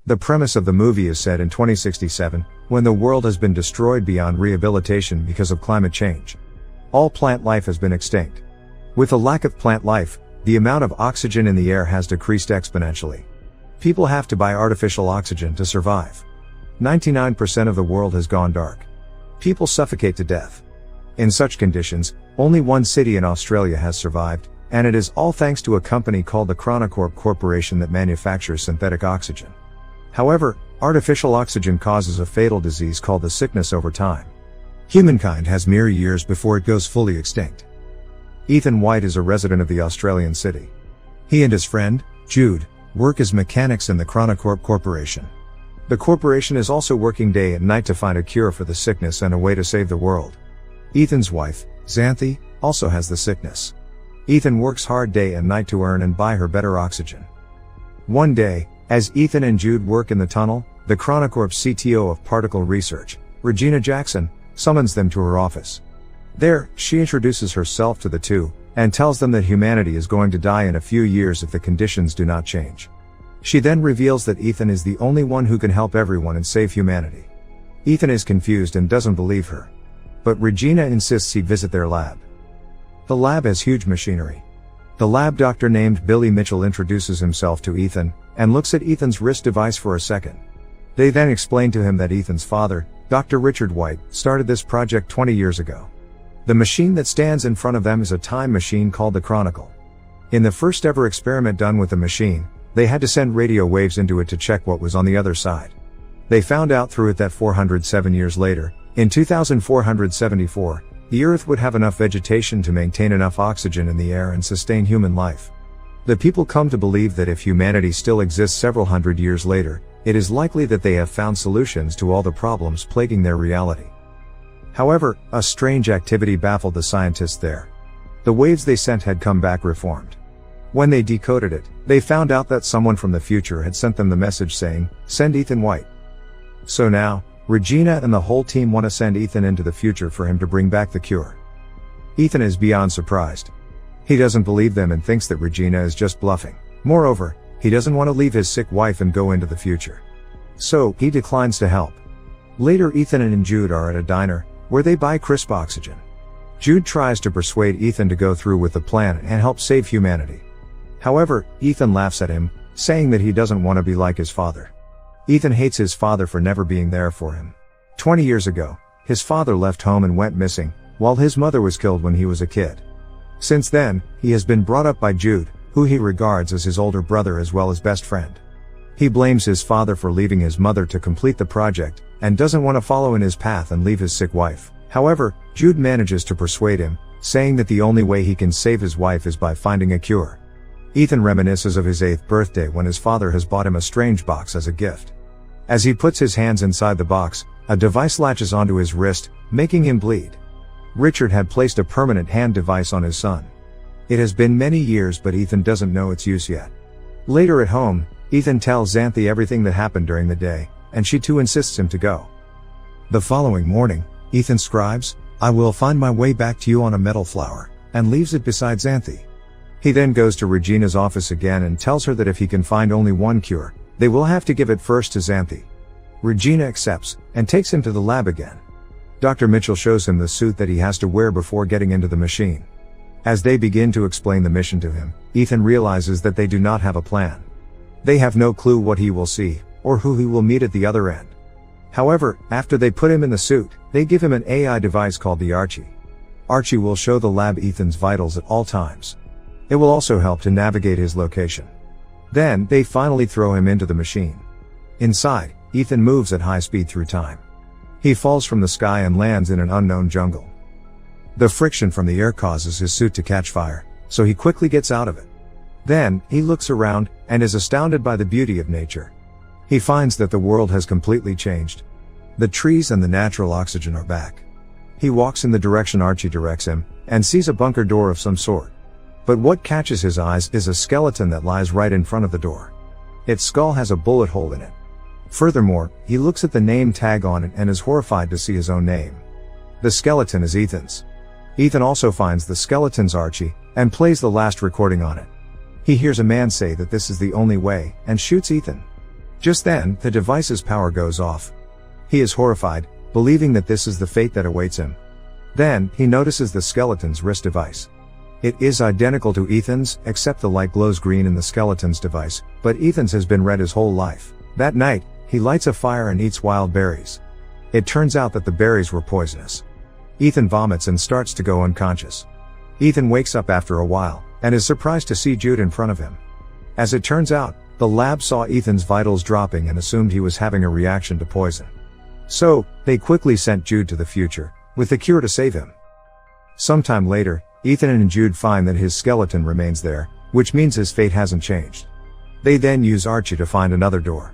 The premise of the movie is set in 2067, when the world has been destroyed beyond rehabilitation because of climate change. All plant life has been extinct. With a lack of plant life, the amount of oxygen in the air has decreased exponentially. People have to buy artificial oxygen to survive. 99% of the world has gone dark. People suffocate to death. In such conditions, only one city in Australia has survived, and it is all thanks to a company called the Chronocorp Corporation that manufactures synthetic oxygen. However, artificial oxygen causes a fatal disease called the sickness over time. Humankind has mere years before it goes fully extinct. Ethan White is a resident of the Australian city. He and his friend, Jude, work as mechanics in the Chronocorp Corporation. The corporation is also working day and night to find a cure for the sickness and a way to save the world. Ethan's wife, Xanthi, also has the sickness. Ethan works hard day and night to earn and buy her better oxygen. One day, as Ethan and Jude work in the tunnel, the Chronocorp CTO of Particle Research, Regina Jackson, summons them to her office. There, she introduces herself to the two, and tells them that humanity is going to die in a few years if the conditions do not change. She then reveals that Ethan is the only one who can help everyone and save humanity. Ethan is confused and doesn't believe her. But Regina insists he visit their lab. The lab has huge machinery. The lab doctor named Billy Mitchell introduces himself to Ethan, and looks at Ethan's wrist device for a second. They then explain to him that Ethan's father, Dr. Richard White, started this project 20 years ago. The machine that stands in front of them is a time machine called the Chronicle. In the first ever experiment done with the machine, they had to send radio waves into it to check what was on the other side. They found out through it that 407 years later, in 2474, the Earth would have enough vegetation to maintain enough oxygen in the air and sustain human life. The people come to believe that if humanity still exists several hundred years later, it is likely that they have found solutions to all the problems plaguing their reality. However, a strange activity baffled the scientists there. The waves they sent had come back reformed. When they decoded it, they found out that someone from the future had sent them the message saying, "Send Ethan White." So now, Regina and the whole team want to send Ethan into the future for him to bring back the cure. Ethan is beyond surprised. He doesn't believe them and thinks that Regina is just bluffing. Moreover, he doesn't want to leave his sick wife and go into the future. So, he declines to help. Later, Ethan and Jude are at a diner, where they buy crisp oxygen. Jude tries to persuade Ethan to go through with the plan and help save humanity. However, Ethan laughs at him, saying that he doesn't want to be like his father. Ethan hates his father for never being there for him. 20 years ago, his father left home and went missing, while his mother was killed when he was a kid. Since then, he has been brought up by Jude, who he regards as his older brother as well as best friend. He blames his father for leaving his mother to complete the project, and doesn't want to follow in his path and leave his sick wife. However, Jude manages to persuade him, saying that the only way he can save his wife is by finding a cure. Ethan reminisces of his 8th birthday when his father has bought him a strange box as a gift. As he puts his hands inside the box, a device latches onto his wrist, making him bleed. Richard had placed a permanent hand device on his son. It has been many years, but Ethan doesn't know its use yet. Later at home, Ethan tells Xanthi everything that happened during the day, and she too insists him to go. The following morning, Ethan scribes, "I will find my way back to you on a metal flower," and leaves it beside Xanthi. He then goes to Regina's office again and tells her that if he can find only one cure, they will have to give it first to Xanthi. Regina accepts, and takes him to the lab again. Dr. Mitchell shows him the suit that he has to wear before getting into the machine. As they begin to explain the mission to him, Ethan realizes that they do not have a plan. They have no clue what he will see, or who he will meet at the other end. However, after they put him in the suit, they give him an AI device called the Archie. Archie will show the lab Ethan's vitals at all times. It will also help to navigate his location. Then, they finally throw him into the machine. Inside, Ethan moves at high speed through time. He falls from the sky and lands in an unknown jungle. The friction from the air causes his suit to catch fire, so he quickly gets out of it. Then, he looks around, and is astounded by the beauty of nature. He finds that the world has completely changed. The trees and the natural oxygen are back. He walks in the direction Archie directs him, and sees a bunker door of some sort. But what catches his eyes is a skeleton that lies right in front of the door. Its skull has a bullet hole in it. Furthermore, he looks at the name tag on it and is horrified to see his own name. The skeleton is Ethan's. Ethan also finds the skeleton's Archie, and plays the last recording on it. He hears a man say that this is the only way, and shoots Ethan. Just then, the device's power goes off. He is horrified, believing that this is the fate that awaits him. Then, he notices the skeleton's wrist device. It is identical to Ethan's, except the light glows green in the skeleton's device, but Ethan's has been red his whole life. That night, he lights a fire and eats wild berries. It turns out that the berries were poisonous. Ethan vomits and starts to go unconscious. Ethan wakes up after a while, and is surprised to see Jude in front of him. As it turns out, the lab saw Ethan's vitals dropping and assumed he was having a reaction to poison. So, they quickly sent Jude to the future, with the cure to save him. Sometime later, Ethan and Jude find that his skeleton remains there, which means his fate hasn't changed. They then use Archie to find another door.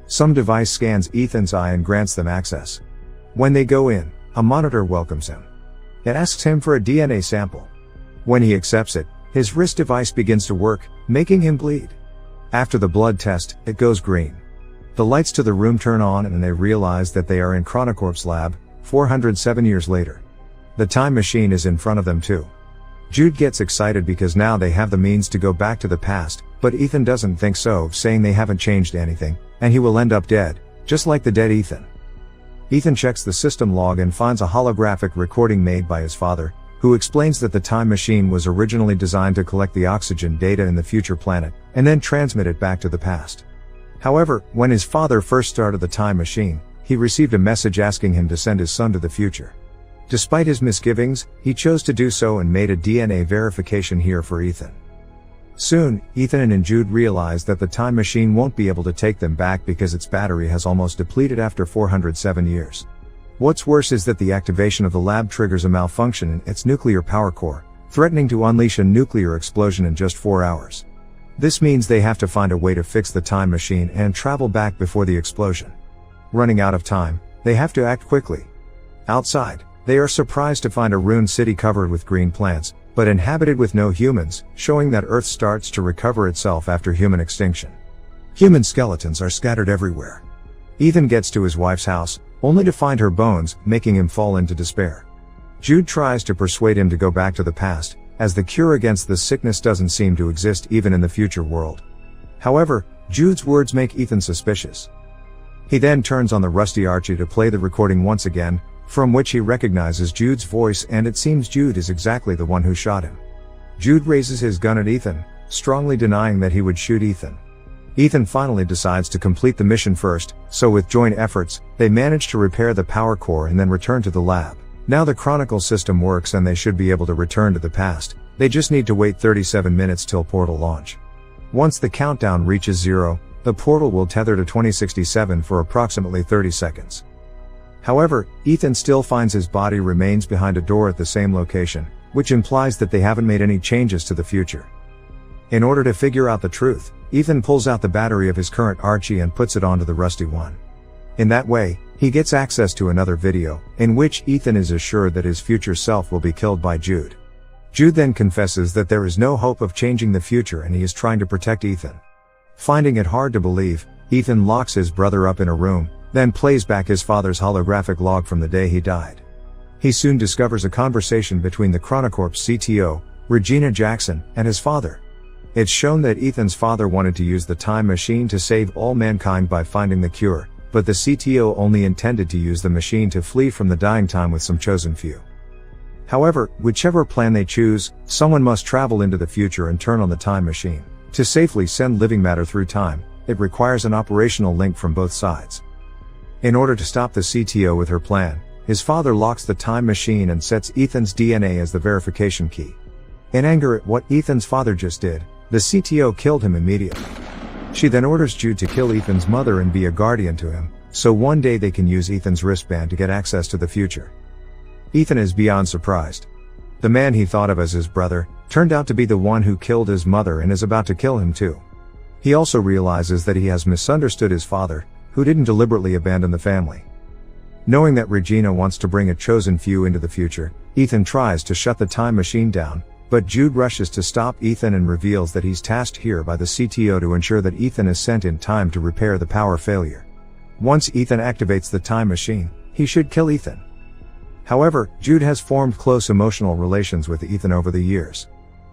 Some device scans Ethan's eye and grants them access. When they go in, a monitor welcomes him. It asks him for a DNA sample. When he accepts it, his wrist device begins to work, making him bleed. After the blood test, it goes green. The lights to the room turn on and they realize that they are in Chronocorp's lab, 407 years later. The time machine is in front of them too. Jude gets excited because now they have the means to go back to the past, but Ethan doesn't think so, saying they haven't changed anything, and he will end up dead, just like the dead Ethan. Ethan checks the system log and finds a holographic recording made by his father, who explains that the time machine was originally designed to collect the oxygen data in the future planet, and then transmit it back to the past. However, when his father first started the time machine, he received a message asking him to send his son to the future. Despite his misgivings, he chose to do so and made a DNA verification here for Ethan. Soon, Ethan and Jude realize that the time machine won't be able to take them back because its battery has almost depleted after 407 years. What's worse is that the activation of the lab triggers a malfunction in its nuclear power core, threatening to unleash a nuclear explosion in just 4 hours. This means they have to find a way to fix the time machine and travel back before the explosion. Running out of time, they have to act quickly. Outside, they are surprised to find a ruined city covered with green plants, but inhabited with no humans, showing that Earth starts to recover itself after human extinction. Human skeletons are scattered everywhere. Ethan gets to his wife's house, only to find her bones, making him fall into despair. Jude tries to persuade him to go back to the past, as the cure against the sickness doesn't seem to exist even in the future world. However, Jude's words make Ethan suspicious. He then turns on the rusty Archie to play the recording once again, from which he recognizes Jude's voice, and it seems Jude is exactly the one who shot him. Jude raises his gun at Ethan, strongly denying that he would shoot Ethan. Ethan finally decides to complete the mission first, so with joint efforts, they manage to repair the power core and then return to the lab. Now the Chronicle system works and they should be able to return to the past. They just need to wait 37 minutes till portal launch. Once the countdown reaches 0, the portal will tether to 2067 for approximately 30 seconds. However, Ethan still finds his body remains behind a door at the same location, which implies that they haven't made any changes to the future. In order to figure out the truth, Ethan pulls out the battery of his current Archie and puts it onto the rusty one. In that way, he gets access to another video, in which Ethan is assured that his future self will be killed by Jude. Jude then confesses that there is no hope of changing the future and he is trying to protect Ethan. Finding it hard to believe, Ethan locks his brother up in a room, then plays back his father's holographic log from the day he died. He soon discovers a conversation between the Chronocorp's CTO, Regina Jackson, and his father. It's shown that Ethan's father wanted to use the time machine to save all mankind by finding the cure, but the CTO only intended to use the machine to flee from the dying time with some chosen few. However, whichever plan they choose, someone must travel into the future and turn on the time machine. To safely send living matter through time, it requires an operational link from both sides. In order to stop the CTO with her plan, his father locks the time machine and sets Ethan's DNA as the verification key. In anger at what Ethan's father just did, the CTO killed him immediately. She then orders Jude to kill Ethan's mother and be a guardian to him, so one day they can use Ethan's wristband to get access to the future. Ethan is beyond surprised. The man he thought of as his brother, turned out to be the one who killed his mother and is about to kill him too. He also realizes that he has misunderstood his father, who didn't deliberately abandon the family. Knowing that Regina wants to bring a chosen few into the future, Ethan tries to shut the time machine down, but Jude rushes to stop Ethan and reveals that he's tasked here by the CTO to ensure that Ethan is sent in time to repair the power failure. Once Ethan activates the time machine, he should kill Ethan. However, Jude has formed close emotional relations with Ethan over the years.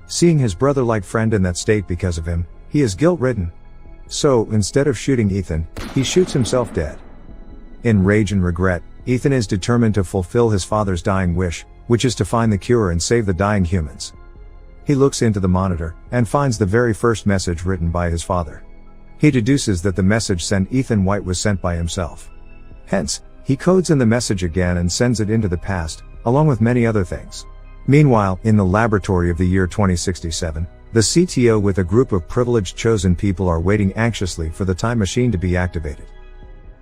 Seeing his brother-like friend in that state because of him, he is guilt-ridden. So, instead of shooting Ethan, he shoots himself dead. In rage and regret, Ethan is determined to fulfill his father's dying wish, which is to find the cure and save the dying humans. He looks into the monitor, and finds the very first message written by his father. He deduces that the message sent Ethan White was sent by himself. Hence, he codes in the message again and sends it into the past, along with many other things. Meanwhile, in the laboratory of the year 2067, the CTO with a group of privileged chosen people are waiting anxiously for the time machine to be activated.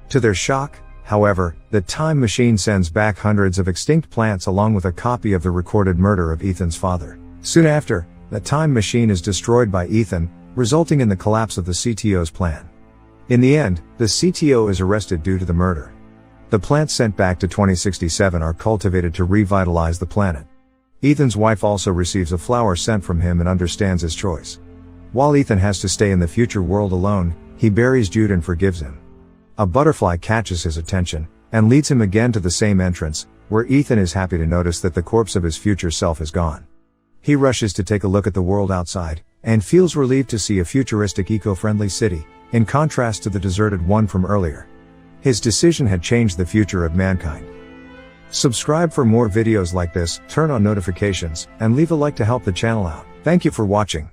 To their shock, however, the time machine sends back hundreds of extinct plants along with a copy of the recorded murder of Ethan's father. Soon after, the time machine is destroyed by Ethan, resulting in the collapse of the CTO's plan. In the end, the CTO is arrested due to the murder. The plants sent back to 2067 are cultivated to revitalize the planet. Ethan's wife also receives a flower sent from him and understands his choice. While Ethan has to stay in the future world alone, he buries Jude and forgives him. A butterfly catches his attention, and leads him again to the same entrance, where Ethan is happy to notice that the corpse of his future self is gone. He rushes to take a look at the world outside, and feels relieved to see a futuristic eco-friendly city, in contrast to the deserted one from earlier. His decision had changed the future of mankind. Subscribe for more videos like this, turn on notifications, and leave a like to help the channel out. Thank you for watching.